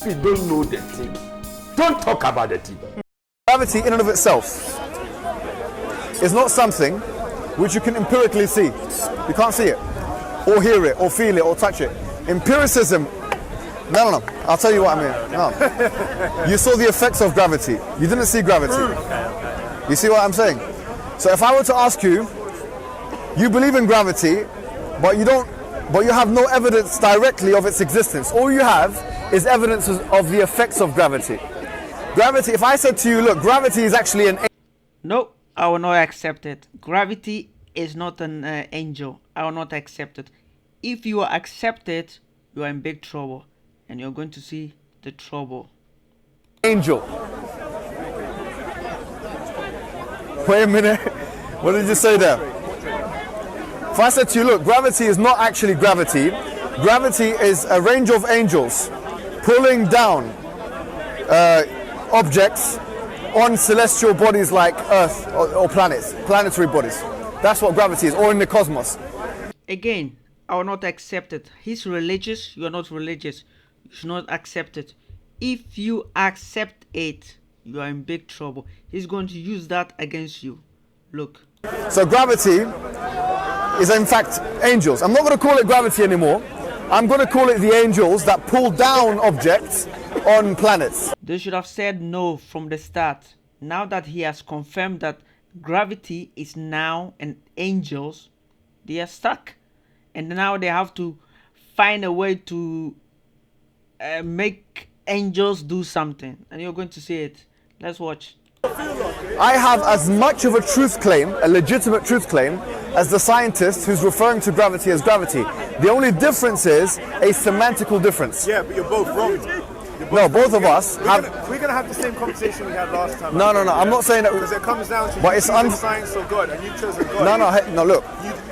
you don't know the thing, don't talk about the thing. Gravity in and of itself is not something which you can empirically see. You can't see it, or hear it, or feel it, or touch it. Empiricism, no. I'll tell you what I mean. No. You saw the effects of gravity. You didn't see gravity. You see what I'm saying? So if I were to ask you, you believe in gravity, but you have no evidence directly of its existence. All you have is evidence of the effects of gravity. Gravity, if I said to you, look, gravity is actually an... No, I will not accept it. Gravity is not an angel. I will not accept it. If you accept it, you are in big trouble. And you're going to see the trouble. Angel. Wait a minute. What did you say there? If I said to you, look, gravity is not actually gravity. Gravity is a range of angels pulling down objects on celestial bodies like Earth or planets, planetary bodies. That's what gravity is, or in the cosmos. Again, I will not accept it. He's religious, you are not religious. You should not accept it. If you accept it, you are in big trouble. He's going to use that against you. Look. So gravity is in fact angels. I'm not going to call it gravity anymore. I'm going to call it the angels that pull down objects on planets. They should have said no from the start. Now that he has confirmed that gravity is now an angels, they are stuck. And now they have to find a way to make angels do something. And you're going to see it. Let's watch. I have as much of a truth claim, a legitimate truth claim, as the scientist who's referring to gravity as gravity. The only difference is a semantical difference. Yeah, but you're both wrong. No, both of us have... We're going to have the same conversation we had last time. No, I'm not saying that... Because it comes down to but it's science or God, and you've chosen God. No, look.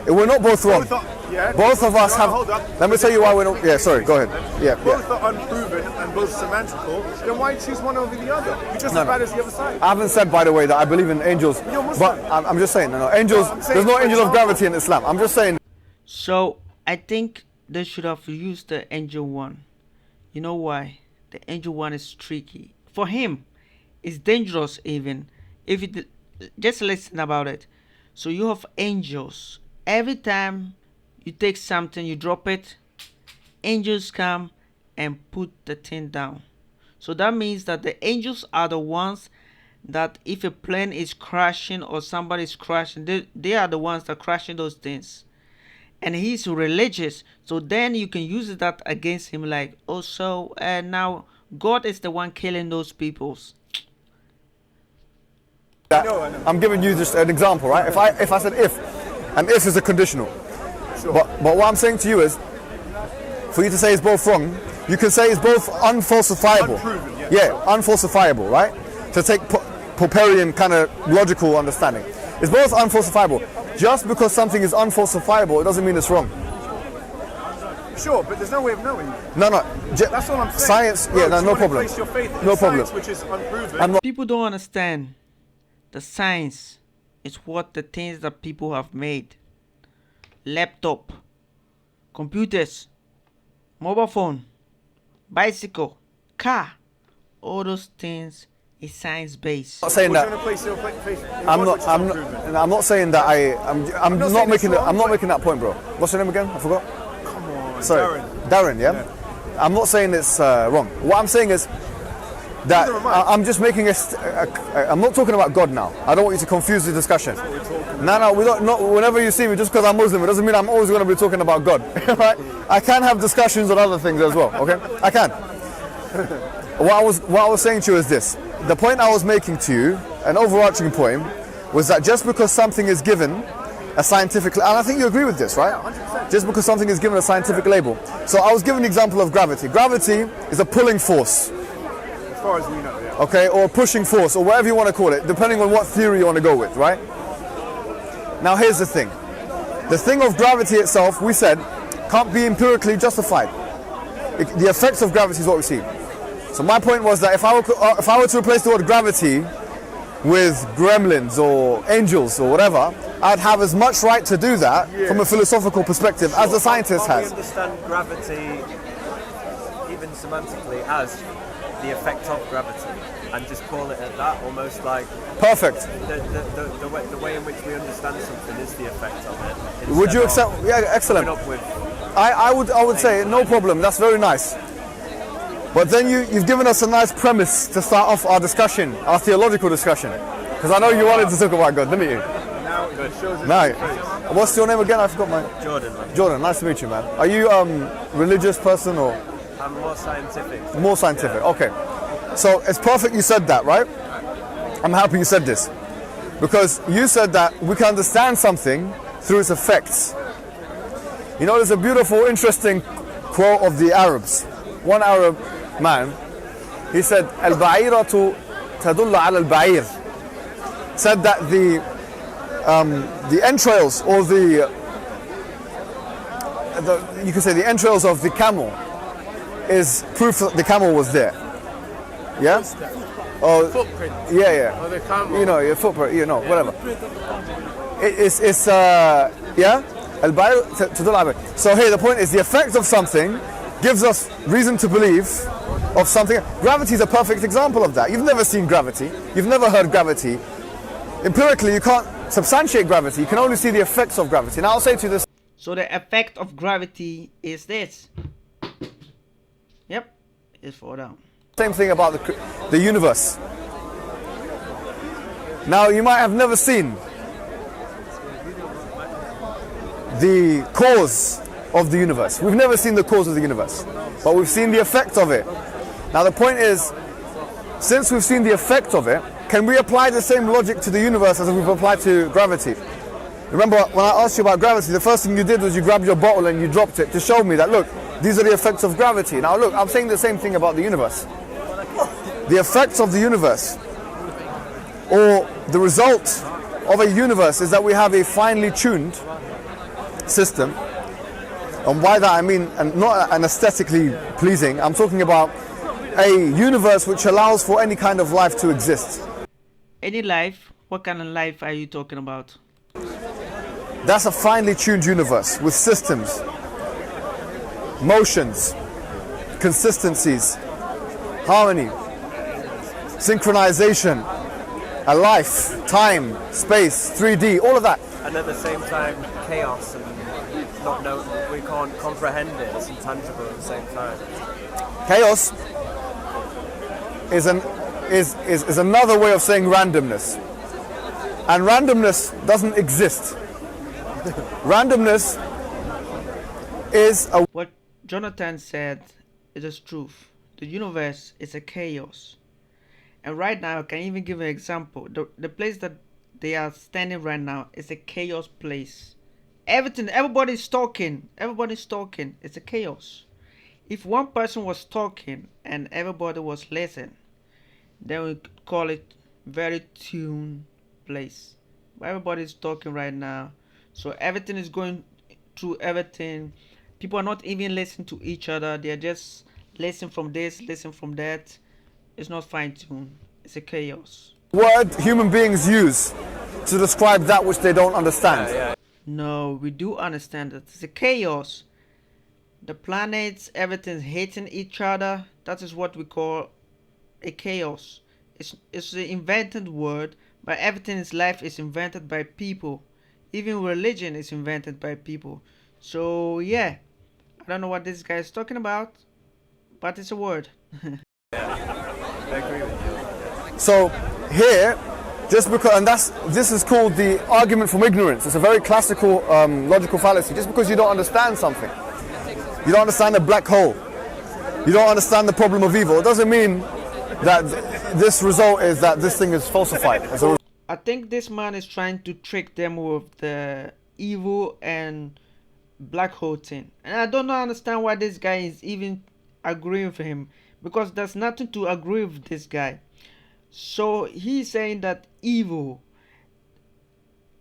We're not both wrong. Both of us have... Hold up. Let me tell you why we're not... Yeah, sorry, go ahead. Yeah. Both are unproven and both semantical, then why choose one over the other? You're just as bad as the other side. I haven't said, by the way, that I believe in angels. You're Muslim. But I'm just saying, angels... There's no angel of gravity in Islam. I'm just saying... So, I think they should have used the angel one. You know why? The angel one is tricky. For him, it's dangerous even. If it... Just listen about it. So you have angels. Every time you take something, you drop it, angels come and put the thing down. So that means that the angels are the ones that if a plane is crashing or somebody is crashing, they are the ones that are crashing those things. And he's religious, so then you can use that against him, like, oh, so now God is the one killing those peoples. I'm giving you just an example, right? If I said if, and if is a conditional. Sure. But what I'm saying to you is, for you to say it's both wrong, you can say it's both unfalsifiable. Unproven, yeah, unfalsifiable, right? To take Popperian kind of logical understanding. It's both unfalsifiable. Just because something is unfalsifiable, it doesn't mean it's wrong. Sure, but there's no way of knowing. No. That's all I'm saying. Science, no problem. Place your faith in no science, problem. Which is unproven. People don't understand. The science is what the things that people have made. Laptop, computers, mobile phone, bicycle, car, all those things is science-based. I'm not saying that. I'm not saying that I'm not making that point, bro. What's your name again? I forgot. Come on, sorry, Darren. Yeah? I'm not saying it's wrong. What I'm saying is that I'm just making I'm not talking about God now. I don't want you to confuse the discussion. No, we don't. Not whenever you see me, just because I'm Muslim, it doesn't mean I'm always going to be talking about God. Right? I can have discussions on other things as well. Okay, I can. What I was saying to you is this. The point I was making to you, an overarching point, was that just because something is given a scientific, and I think you agree with this, right? Yeah, 100%. Just because something is given a scientific label. So I was giving an example of gravity. Gravity is a pulling force. As far as we know, yeah. Okay, or pushing force, or whatever you want to call it, depending on what theory you want to go with, right? Now here's the thing. The thing of gravity itself, we said, can't be empirically justified. The effects of gravity is what we see. So my point was that if I were to replace the word gravity with gremlins or angels or whatever, I'd have as much right to do that from a philosophical perspective as the scientist has. We understand gravity, even semantically, as the effect of gravity and just call it at that, almost like Perfect. the way in which we understand something is the effect of it. Would you accept? Yeah, excellent. Coming up with I would say no problem. That's very nice. But then you've given us a nice premise to start off our discussion, our theological discussion. Because I know you wanted to talk about God, didn't you? Now it shows his No. face. What's your name again? I forgot my. Jordan, man. Jordan. Nice to meet you, man. Are you religious person or I'm more scientific. more scientific? Okay. So it's perfect you said that, right? I'm happy you said this. Because you said that we can understand something through its effects. You know, there's a beautiful, interesting quote of the Arabs. One Arab man, he said, "Al-ba'iratu tadullu ala al-ba'ir." Said that the entrails or the you could say the entrails of the camel is proof that the camel was there. Yeah. Oh, Footprint. yeah. Or the camel. You know, your footprint. You know, whatever. It's yeah. Al-ba'ir tadullu ala al-ba'ir. So here the point is the effect of something gives us reason to believe of something. Gravity is a perfect example of that. You've never seen gravity. You've never heard gravity. Empirically, you can't substantiate gravity. You can only see the effects of gravity. Now, I'll say to you this. So the effect of gravity is this. Yep, it's fall down. Same thing about the universe. Now, you might have never seen the cause of the universe. We've never seen the cause of the universe, but we've seen the effect of it. Now, the point is, since we've seen the effect of it, can we apply the same logic to the universe as we've applied to gravity? Remember, when I asked you about gravity, the first thing you did was you grabbed your bottle and you dropped it to show me that, look, these are the effects of gravity. Now, look, I'm saying the same thing about the universe. The effects of the universe, or the result of a universe, is that we have a finely tuned system. And by that I mean, and not an aesthetically pleasing, I'm talking about a universe which allows for any kind of life to exist. Any life? What kind of life are you talking about? That's a finely tuned universe with systems, motions, consistencies, harmony, synchronization, a life, time, space, 3D, all of that. And at the same time, chaos and not know, we can't comprehend it. It's intangible at the same time. Chaos is another way of saying randomness. And randomness doesn't exist. Randomness is a... What Jonathan said is truth. The universe is a chaos. And right now, I can even give an example. The place that they are standing right now is a chaos place. Everybody's talking. It's a chaos. If one person was talking and everybody was listening, then we could call it very tuned place. But everybody's talking right now, so everything is going through everything. People are not even listening to each other. They are just listening from this, listening from that. It's not fine-tuned. It's a chaos. word human beings use to describe that which they don't understand. No, we do understand that it's a chaos. The planets, everything's hitting each other. That is what we call a chaos. It's an invented word, but everything in life is invented by people. Even religion is invented by people. So yeah, I don't know what this guy is talking about, but it's a word. I agree with you. So here, just because, and this is called the argument from ignorance. It's a very classical logical fallacy. Just because you don't understand something, you don't understand a black hole, you don't understand the problem of evil, it doesn't mean that this result is that this thing is falsified. I think this man is trying to trick them with the evil and black hole thing. And I don't understand why this guy is even agreeing with him, because there's nothing to agree with this guy. So he's saying that evil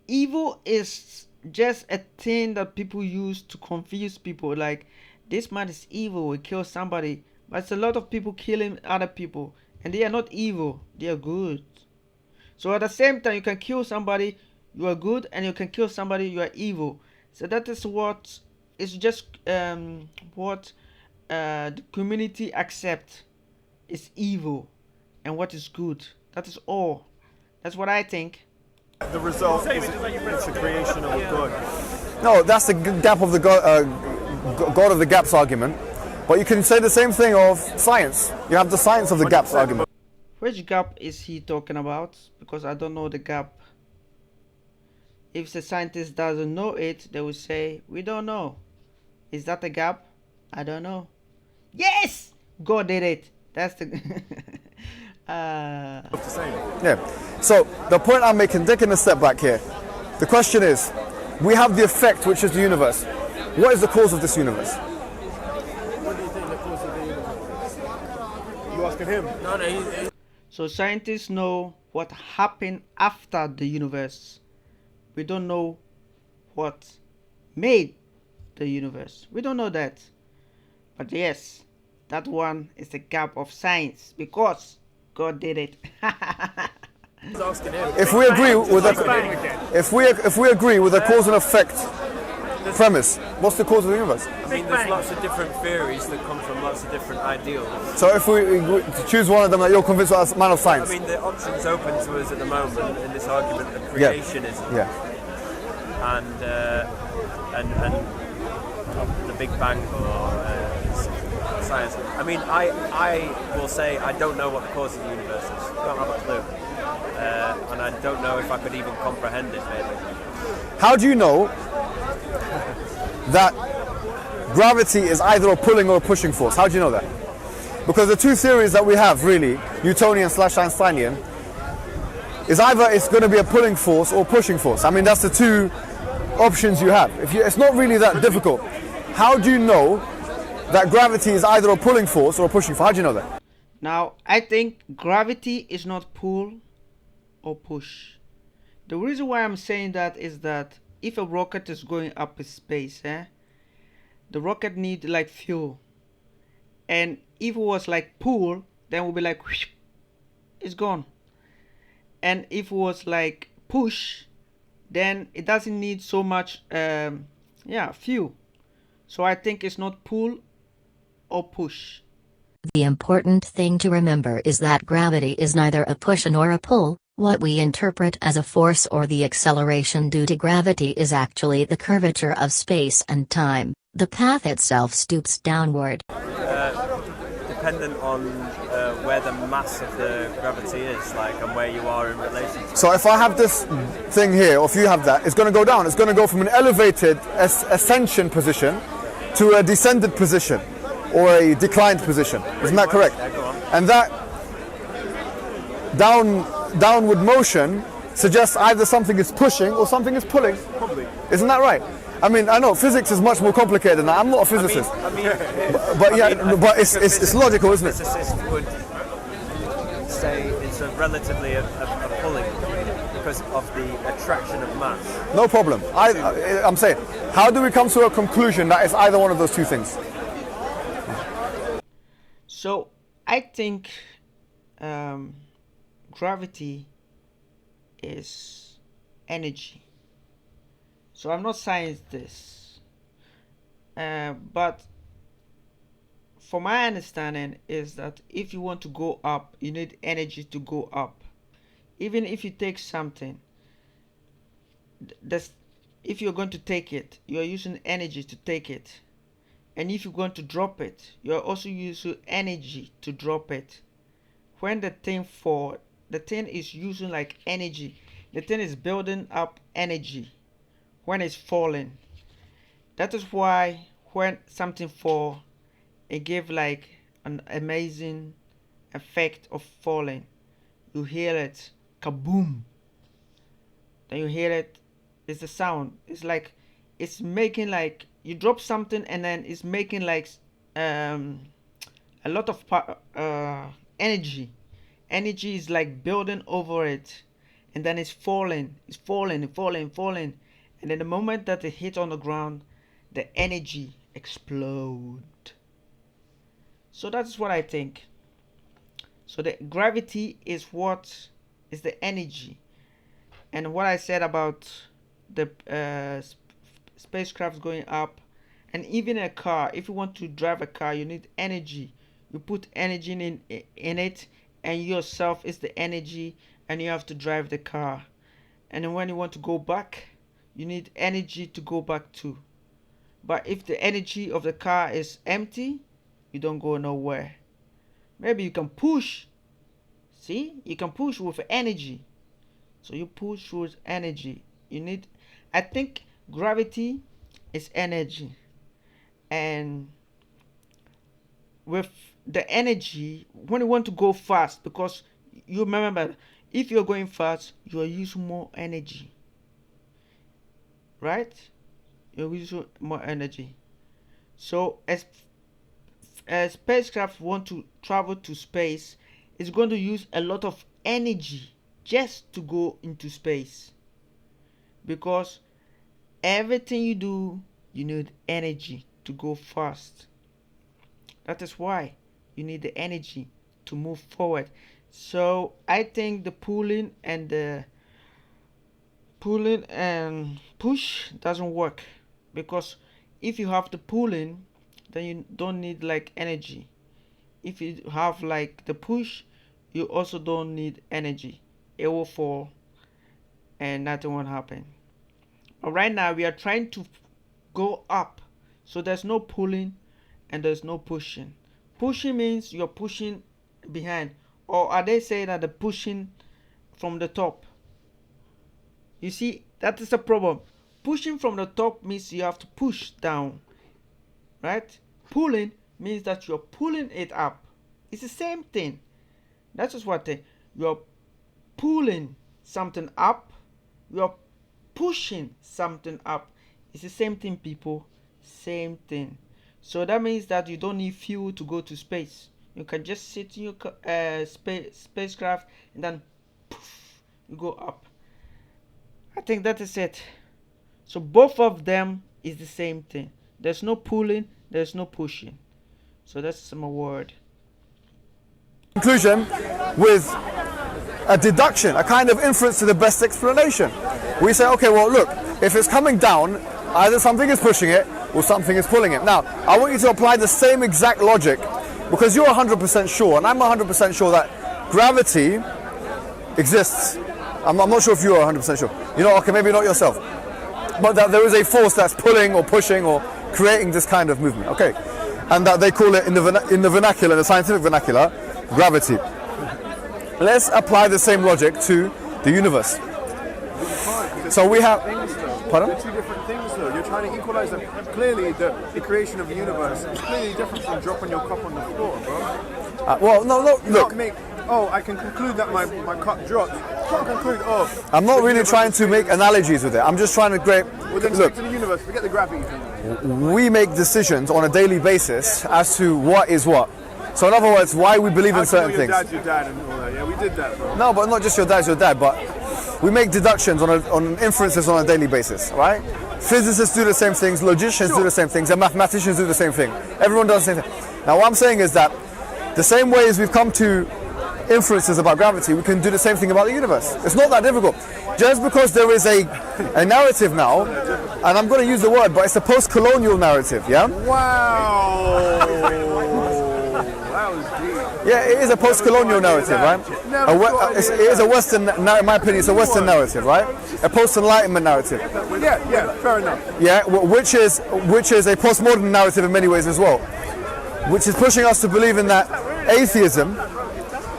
is just a thing that people use to confuse people. Like, this man is evil, he killed somebody, but it's a lot of people killing other people, and they are not evil, they are good. So at the same time, you can kill somebody, you are good, and you can kill somebody, you are evil. So that is what is just what the community accept. is evil and what is good. That is all. That's what I think. The result is it's the creation of a God. No, that's the gap of the God of the gaps argument. But you can say the same thing of science. You have the science of the gaps argument. Which gap is he talking about? Because I don't know the gap. If the scientist doesn't know it, they will say, we don't know. Is that a gap? I don't know. Yes! God did it. That's the... Yeah. So the point I'm making, taking a step back here. The question is, we have the effect, which is the universe. What is the cause of this universe? What do you think the cause of the universe? You asking him? No, So scientists know what happened after the universe. We don't know what made the universe. We don't know that. But yes, that one is the gap of science because God did it. he's asking him. If we agree with if we agree with the cause and effect premise, what's the cause of the universe? I mean, there's lots of different theories that come from lots of different ideals. So if we choose one of them that you're convinced as a man of science. I mean, the option's open to us at the moment in this argument of creationism. Yeah. And the Big Bang or science. I mean, I will say I don't know what the cause of the universe is. I don't have a clue. And I don't know if I could even comprehend it, maybe. How do you know that gravity is either a pulling or a pushing force? How do you know that? Because the two theories that we have, really, Newtonian / Einsteinian, is either it's going to be a pulling force or pushing force. I mean, that's the two options you have. It's not really that difficult. How do you know that gravity is either a pulling force or a pushing force? How do you know that? Now, I think gravity is not pull or push. The reason why I'm saying that is that if a rocket is going up in space, the rocket needs like fuel. And if it was like pull, then we'll be like, whoosh, it's gone. And if it was like push, then it doesn't need so much fuel. So I think it's not pull or push. The important thing to remember is that gravity is neither a push nor a pull. What we interpret as a force or the acceleration due to gravity is actually the curvature of space and time. The path itself stoops downward. Dependent on where the mass of the gravity is, like, and where you are in relation to. So if I have this thing here, or if you have that, it's going to go down. It's going to go from an elevated ascension position to a descended position or a declined position. Isn't that correct? Yeah, go on. And that downward motion suggests either something is pushing or something is pulling. Probably. Isn't that right? I mean, I know physics is much more complicated than that. I'm not a physicist. But it's logical, isn't it? Physicists would say it's a relatively a pulling because of the attraction of mass. No problem. I'm saying, how do we come to a conclusion that it's either one of those two things? So I think gravity is energy. So I'm not saying this, but for my understanding is that if you want to go up, you need energy to go up. Even if you take something, if you're going to take it, you're using energy to take it. And if you're going to drop it, you're also using energy to drop it. When the thing falls, the thing is using like energy. The thing is building up energy when it's falling. That is why when something falls, it gives like an amazing effect of falling. You hear it, kaboom. Then you hear it, it's the sound. It's like, it's making like, you drop something and then it's making like a lot of energy. Energy is like building over it, and then it's falling, falling. And then the moment that it hits on the ground, the energy explode. So that's what I think. So the gravity is what is the energy. And what I said about the spacecraft going up, and even a car, if you want to drive a car, you need energy You put energy in it, and yourself is the energy, and you have to drive the car. And then when you want to go back, you need energy to go back to. But if the energy of the car is empty, you don't go nowhere. Maybe you can push. See, you can push with energy. So you push with energy. You need, I think gravity is energy. And with the energy, when you want to go fast, because you remember, if you're going fast, you are using more energy. Right? You're using more energy. So as a spacecraft want to travel to space, it's going to use a lot of energy just to go into space, because everything you do, you need energy to go fast. That is why you need the energy to move forward. So I think the pulling and push doesn't work, because if you have the pulling, then you don't need like energy. If you have like the push, you also don't need energy. It will fall and nothing will happen. But right now we are trying to go up, so there's no pulling and there's no pushing. Pushing means you're pushing behind, or are they saying that the pushing from the top? You see, that is the problem. Pushing from the top means you have to push down, right? Pulling means that you're pulling it up. It's the same thing. That is what you're pulling something up, you're pushing something up. It's the same thing, people. Same thing. So that means that you don't need fuel to go to space. You can just sit in your spacecraft and then poof, you go up. I think that is it. So both of them is the same thing. There's no pulling, there's no pushing. So that's my word. Conclusion with a deduction, a kind of inference to the best explanation. We say, okay, well, look, if it's coming down, either something is pushing it or something is pulling it. Now, I want you to apply the same exact logic, because you're 100% sure, and I'm 100% sure that gravity exists. I'm not sure if you're 100% sure. You know, okay, maybe not yourself. But that there is a force that's pulling or pushing or creating this kind of movement, okay? And that they call it in the vernacular, in the scientific vernacular, gravity. Let's apply the same logic to the universe. So we have... Pardon? They're two different things, though. You're trying to equalize them. Clearly, the creation of the universe is clearly different from dropping your cup on the floor, bro. Well, no, look. I can conclude that my cup dropped. Can't conclude, I'm not really trying to make analogies with it. I'm just trying to Well, then look, to the universe, forget the gravity thing. we make decisions on a daily basis as to what is what. So in other words, why we believe in certain things. Your dad and all that. Yeah, we did that, bro. No, but not just your dad's your dad, but we make deductions on inferences on a daily basis, right? Physicists do the same things, logicians do the same things, and mathematicians do the same thing. Everyone does the same thing. Now what I'm saying is that the same way as we've come to inferences about gravity, we can do the same thing about the universe. It's not that difficult. Just because there is a narrative now, and I'm going to use the word, but it's a post-colonial narrative, yeah? Wow! That was deep. Yeah, it is a post-colonial narrative, right? It is a Western, in my opinion, it's a Western narrative, right? A post-enlightenment narrative. Yeah, fair enough. Yeah, which is a postmodern narrative in many ways as well, which is pushing us to believe in that atheism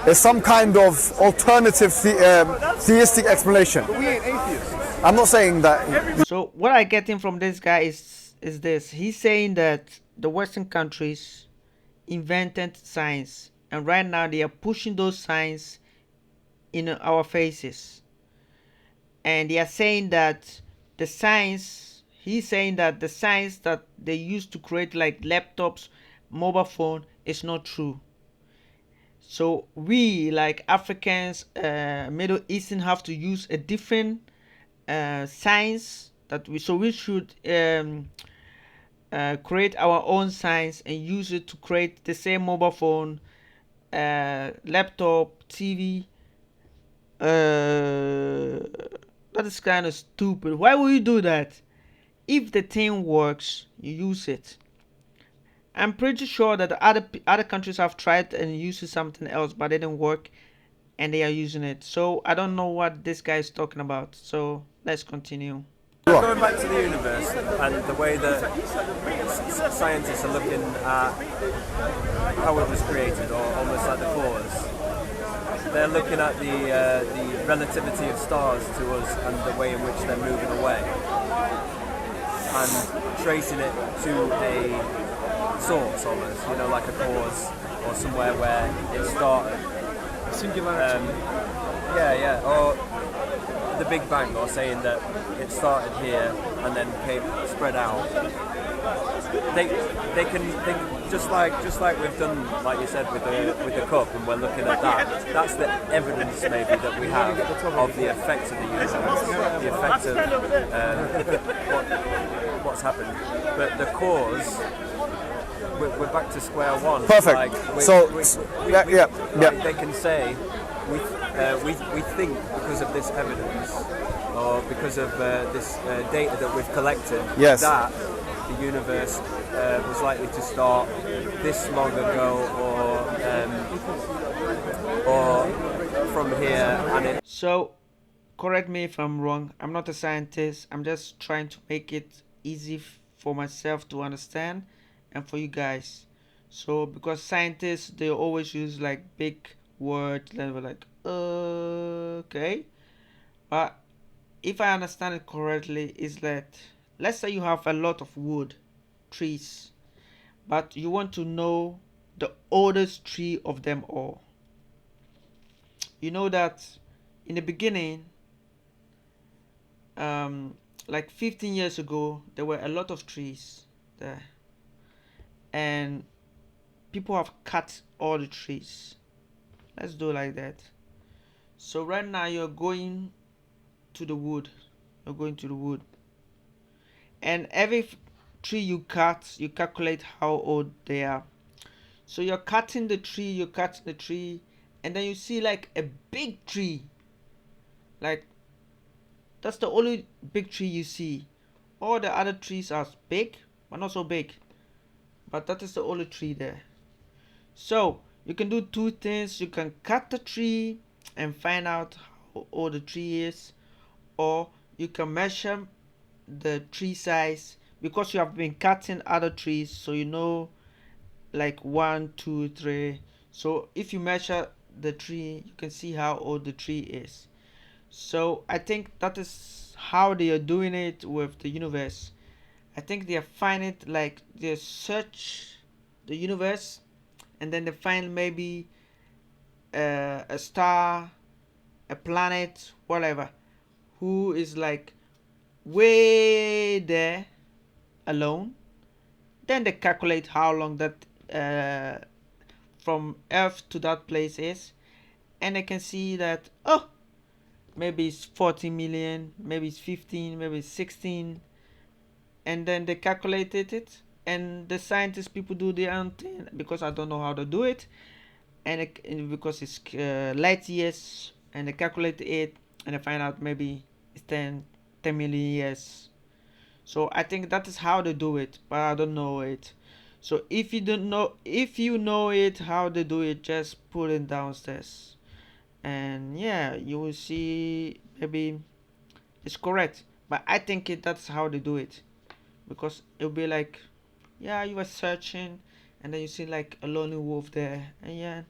is some kind of alternative theistic explanation. But we ain't atheists. I'm not saying that. So what I get in from this guy is this. He's saying that the Western countries invented science, and right now they are pushing those science in our faces. And they are saying that the science, he's saying that the science that they used to create like laptops, mobile phone is not true. So we, like Africans, Middle Eastern, have to use a different science that we should create our own science and use it to create the same mobile phone, laptop, TV. That is kind of stupid. Why would you do that? If the thing works, you use it. I'm pretty sure that other countries have tried and used something else, but it didn't work, and they are using it. So I don't know what this guy is talking about. So let's continue. Going back to the universe and the way that scientists are looking at how it was created, or almost like the cause. They're looking at the relativity of stars to us and the way in which they're moving away, and tracing it to a source, almost, like a cause or somewhere where it started. Singularity. Or the Big Bang, or saying that it started here and then spread out. They can think just like we've done, like you said, with the cup, and we're looking at that. That's the evidence maybe that we have of the effects of the universe, the effect of what's happened. But the cause, we're back to square one. Perfect. They can say we think because of this evidence, or because of this data that we've collected, yes, that the universe was likely to start this long ago, or from here, and it. So, correct me if I'm wrong. I'm not a scientist. I'm just trying to make it easy for myself to understand, and for you guys. So, because scientists, they always use like big words, like okay, but if I understand it correctly, is that, let's say you have a lot of wood, trees, but you want to know the oldest tree of them all. You know that in the beginning, like 15 years ago, there were a lot of trees there, and people have cut all the trees. Let's do like that. So right now you're going to the wood. You're going to the wood. And every tree you cut, you calculate how old they are. So you're cutting the tree, and then you see like a big tree. Like, that's the only big tree you see. All the other trees are big, but not so big. But that is the only tree there. So you can do two things. You can cut the tree and find out how old the tree is, or you can measure the tree size, because you have been cutting other trees, so you know like 1, 2, 3. So if you measure the tree, you can see how old the tree is. So I think that is how they are doing it with the universe. I think they are finding it, like they search the universe, and then they find maybe a star, a planet, whatever, who is like way there alone. Then they calculate how long that from Earth to that place is, and they can see that, oh, maybe it's 40 million, maybe it's 15, maybe it's 16, and then they calculated it. And the scientists people do their own thing, because I don't know how to do it, and because it's light years, and they calculate it, and they find out maybe it's 10 million years. So I think that is how they do it, but I don't know it. So if you know it how they do it, just put it downstairs, and yeah, you will see maybe it's correct. But I think that's how they do it, because it'll be like, yeah, you were searching, and then you see like a lonely wolf there, and yeah,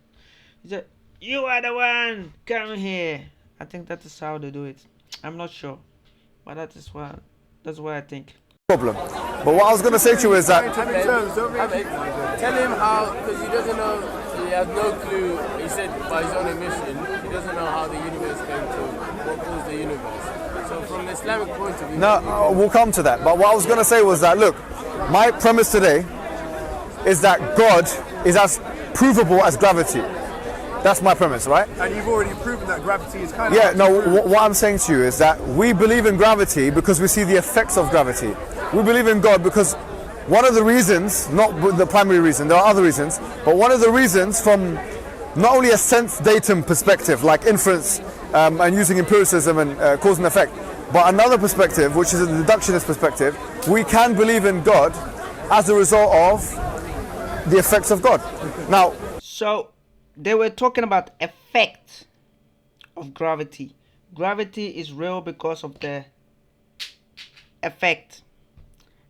you are the one, come here. I think that is how they do it. I'm not sure, but that's what I think. Problem. But what I was going to say to you is that Tell him how, because he doesn't know, he has no clue. He said by his own admission, he doesn't know how the universe came to, what caused the universe. So from the Islamic point of view... No, we'll come to that. But what I was going to say was that, look, my premise today is that God is as provable as gravity. That's my premise, right? And you've already proven that gravity is kind of... Yeah, no, what I'm saying to you is that we believe in gravity because we see the effects of gravity. We believe in God because one of the reasons, not the primary reason, there are other reasons, but one of the reasons from not only a sense datum perspective, like inference and using empiricism and cause and effect, but another perspective, which is a deductionist perspective, we can believe in God as a result of the effects of God. Now, So they were talking about effect of gravity. Gravity is real because of the effect.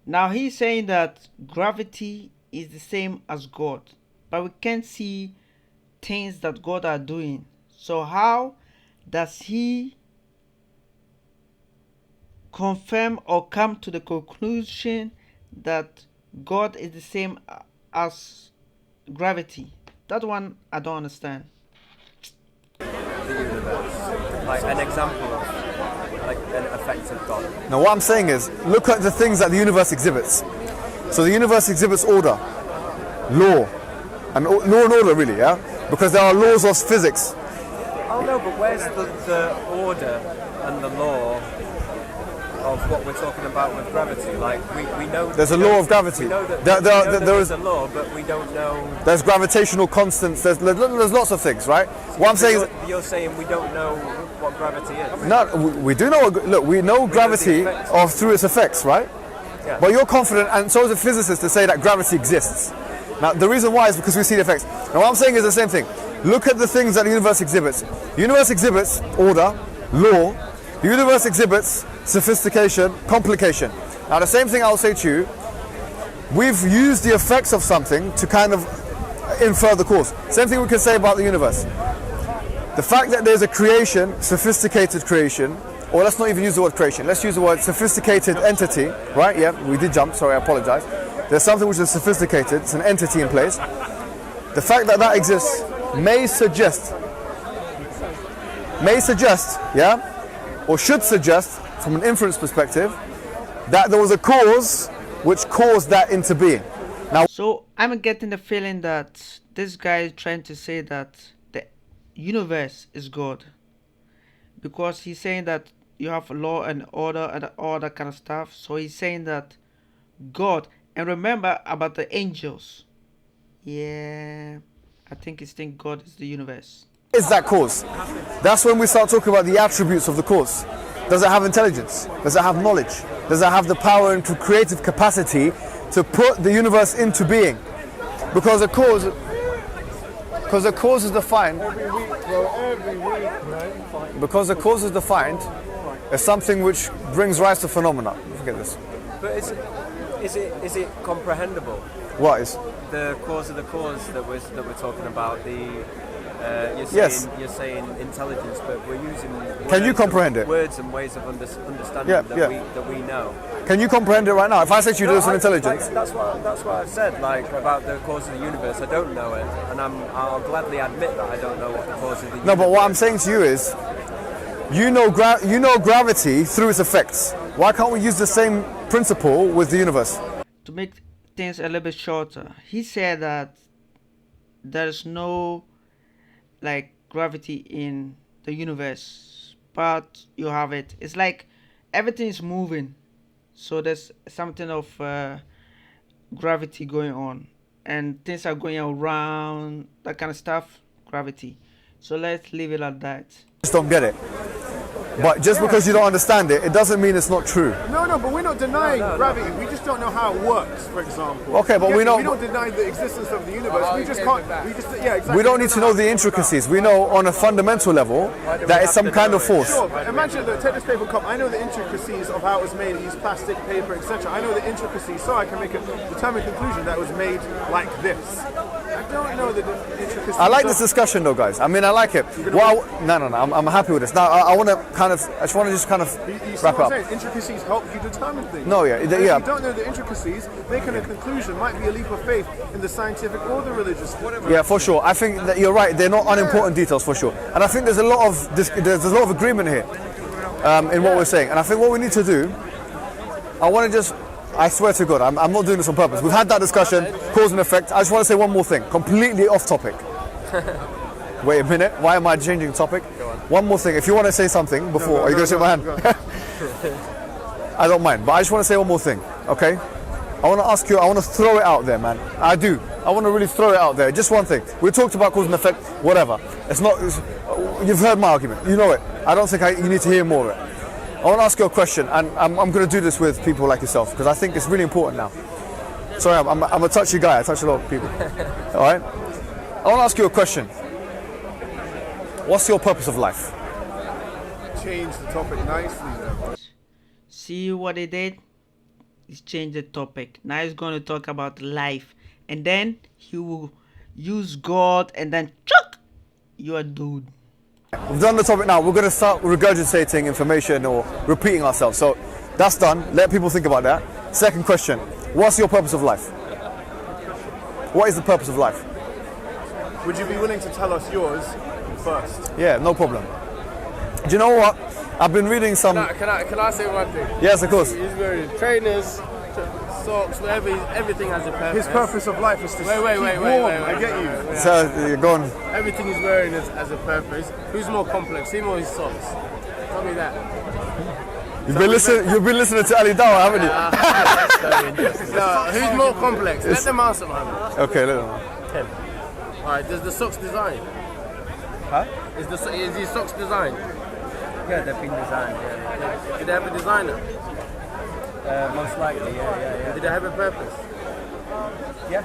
Now he's saying that gravity is the same as God, but we can't see things that God are doing. So how does he confirm or come to the conclusion that God is the same as gravity? That one I don't understand. The universe, like an example of like an effect of God. now what I'm saying is, look at the things that the universe exhibits. So the universe exhibits order, law, and law and order really, yeah? Because there are laws of physics. Oh no, but where's the order and the law of what we're talking about with gravity? Like we know There's a law of gravity. We know that There there is is a law, but we don't know. There's gravitational constants. There's lots of things, right? What I'm saying is, You're saying we don't know what gravity is. no, we do know. Look, we know gravity through its effects, right? Yeah. But you're confident, and so is a physicist, to say that gravity exists. Now, the reason why is because we see the effects. Now, what I'm saying is the same thing. Look at the things that the universe exhibits. The universe exhibits order, law. The universe exhibits sophistication, complication. Now, the same thing I'll say to you. We've used the effects of something to kind of infer the cause. Same thing we can say about the universe. The fact that there's a creation, sophisticated creation, or let's not even use the word creation, let's use the word sophisticated entity, right? Yeah, we did jump, sorry, I apologize. There's something which is sophisticated, it's an entity in place. The fact that that exists may suggest, yeah, or should suggest, from an inference perspective, that there was a cause which caused that into being. Now, So I'm getting the feeling that this guy is trying to say that the universe is God, because he's saying that you have law and order and all that kind of stuff. So he's saying that God, and remember about the angels. Yeah, I think he's thinking God is the universe. is that cause? That's when we start talking about the attributes of the cause. Does it have intelligence? Does it have knowledge? Does it have the power and creative capacity to put the universe into being? Because a cause is defined. Because a cause is defined as something which brings rise to phenomena. Forget this. But is it comprehensible? What is? The cause of the cause that we're talking about. Yes. You're saying intelligence, but we're using Can you comprehend it? Words and ways of understanding Yeah, that we know. Can you comprehend it right now? If I said to you, there's some intelligence. Like, that's what I've said. Like about the cause of the universe, I don't know it, and I'll gladly admit that I don't know what the cause of the universe. No, but what I'm saying to you is, you know gravity through its effects. Why can't we use the same principle with the universe? To make things a little bit shorter, he said that there's no like gravity in the universe, but you have it. It's like everything is moving, so there's something of gravity going on, and things are going around, that kind of stuff. Gravity. So let's leave it at that. Just don't get it. But just because you don't understand it, it doesn't mean it's not true. No, but we're not denying gravity. We just don't know how it works, for example. Okay, but we know- We don't deny the existence of the universe. We just can't. Yeah, exactly. We don't need to know the intricacies. We know on a fundamental level that it's some kind of force. Sure, but imagine take this paper cup. I know the intricacies of how it was made. Use plastic, paper, etc. I know the intricacies, so I can make a determined conclusion that it was made like this. I don't know the intricacies. I like this discussion though, guys. I mean, I like it. Well, no. I'm happy with this. Now, I want to I just want to just kind of You see wrap what up. I'm saying? Intricacies help you determine things. No, yeah, And yeah. If you don't know the intricacies, making a conclusion might be a leap of faith in the scientific or the religious. Whatever. Yeah, for sure. I think that you're right. They're not unimportant details, for sure. And I think there's a lot of agreement here in what we're saying. And I think what we need to do, I swear to God, I'm not doing this on purpose. We've had that discussion, cause and effect. I just want to say one more thing, completely off topic. Wait a minute. Why am I changing topic? One more thing. If you want to say something before, are you going to shake my hand? I don't mind, but I just want to say one more thing, okay? I want to ask you, I want to throw it out there, man. I do. I want to really throw it out there. Just one thing. We talked about cause and effect, whatever. You've heard my argument. You know it. I don't think you need to hear more of it. I want to ask you a question, and I'm going to do this with people like yourself, because I think it's really important now. Sorry, I'm a touchy guy. I touch a lot of people. All right. I want to ask you a question. What's your purpose of life? Change the topic nicely. Then. See what he did? He's changed the topic. Now he's going to talk about life. And then he will use God and then chuck, you're a dude. We've done the topic now. We're going to start regurgitating information or repeating ourselves. So that's done. Let people think about that. Second question. What's your purpose of life? What is the purpose of life? Would you be willing to tell us yours first? Yeah, no problem. Do you know what? I've been reading some... Can I say one thing? Yes, of course. He's wearing trainers, socks, whatever. Everything has a purpose. His purpose of life is to keep warm. I get you. So, you're gone. Everything he's wearing has a purpose. Who's more complex, him or his socks? Tell me that. You've been listening to Ali Dawa, haven't you? No, who's more complex? Let them answer, Mohammed. Okay, let them. Him. Alright, does the socks design? Huh? Is his socks designed? Yeah, they've been designed. Yeah. Did they have a designer? Most likely, yeah. Did they have a purpose? Yeah.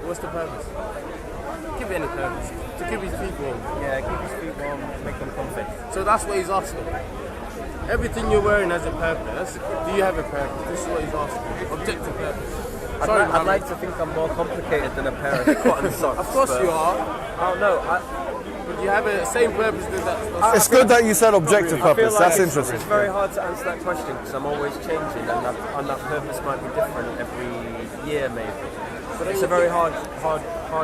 What's the purpose? Give any purpose. To keep his feet warm. Yeah, keep his feet warm, make them comfy. So that's what he's asking. Everything you're wearing has a purpose. Do you have a purpose? This is what he's asking. Objective purpose. Sorry, I'd like to think I'm more complicated than a pair of cotton socks. Of course you are. I don't know. But you have the same purpose as that. It's good that you said objective I feel purpose. like That's interesting. It's very hard to answer that question because I'm always changing, and that purpose might be different every year, maybe. But it's a very hard.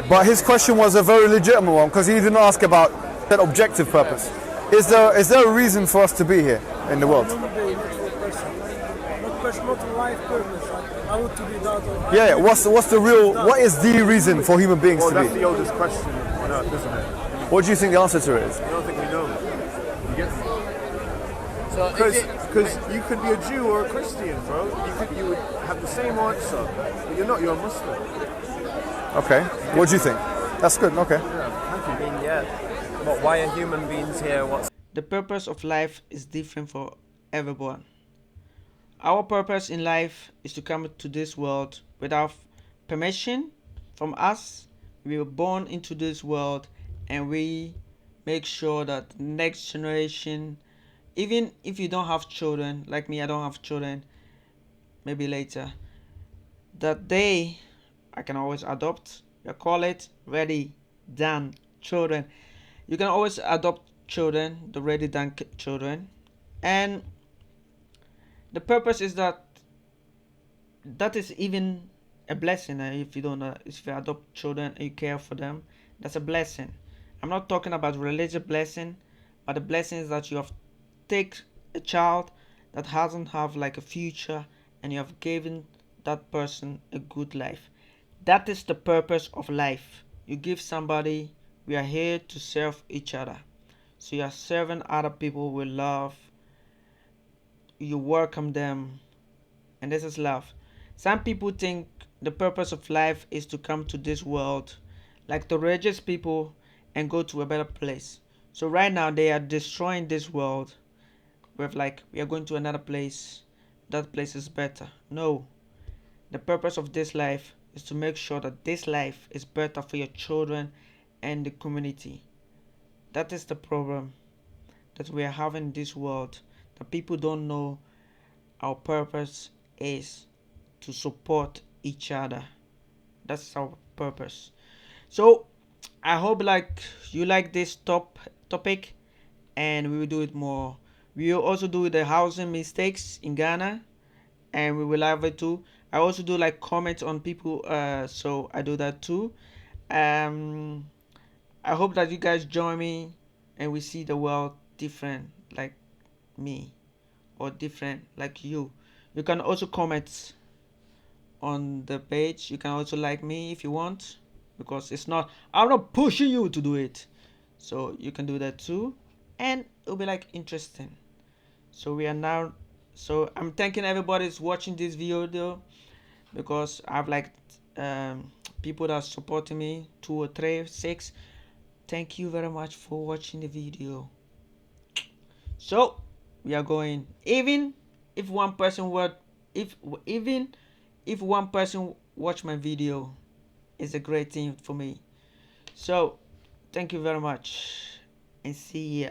But his question was a very legitimate one because he didn't ask about that objective purpose. Is there a reason for us to be here in the world? Yeah, what is the reason for human beings Well, to that's be? the oldest question on earth, isn't it? What do you think the answer to it is? I don't think we know. You get me? So Because you could be a Jew or a Christian, bro. You would have the same answer, but you're not. You're a Muslim. Okay. What do you think? That's good. Okay. I mean, yeah. But why are human beings here? What's The purpose of life is different for everyone. Our purpose in life is to come to this world without permission from us. We were born into this world and we make sure that the next generation, even if you don't have children, like me, I don't have children, maybe later, that I can always adopt. You call it ready, done, children. You can always adopt children, the ready done children, and the purpose is that is even a blessing. If you don't if you adopt children and you care for them, that's a blessing. I'm not talking about religious blessing, but the blessing is that you have take a child that hasn't have like a future and you have given that person a good life. That is the purpose of life. You give somebody. We are here to serve each other. So you are serving other people with love. You welcome them. And this is love. Some people think the purpose of life is to come to this world like the religious people and go to a better place. So right now they are destroying this world with like, we are going to another place. That place is better. No. The purpose of this life is to make sure that this life is better for your children and the community. That is the problem that we are having in this world. That people don't know our purpose is to support each other. That's our purpose. So I hope like you like this topic, and we will do it more. We will also do the housing mistakes in Ghana, and we will have it too. I also do like comments on people, so I do that too. I hope that you guys join me and we see the world different like me or different like you. You can also comment on the page. You can also like me if you want, because I'm not pushing you to do it. So you can do that too, and it'll be like interesting. So I'm thanking everybody who's watching this video, because I have like people that are supporting me, 2 or 3, 6. Thank you very much for watching the video. So we are going, even if one person watch my video is a great thing for me. So thank you very much and see ya.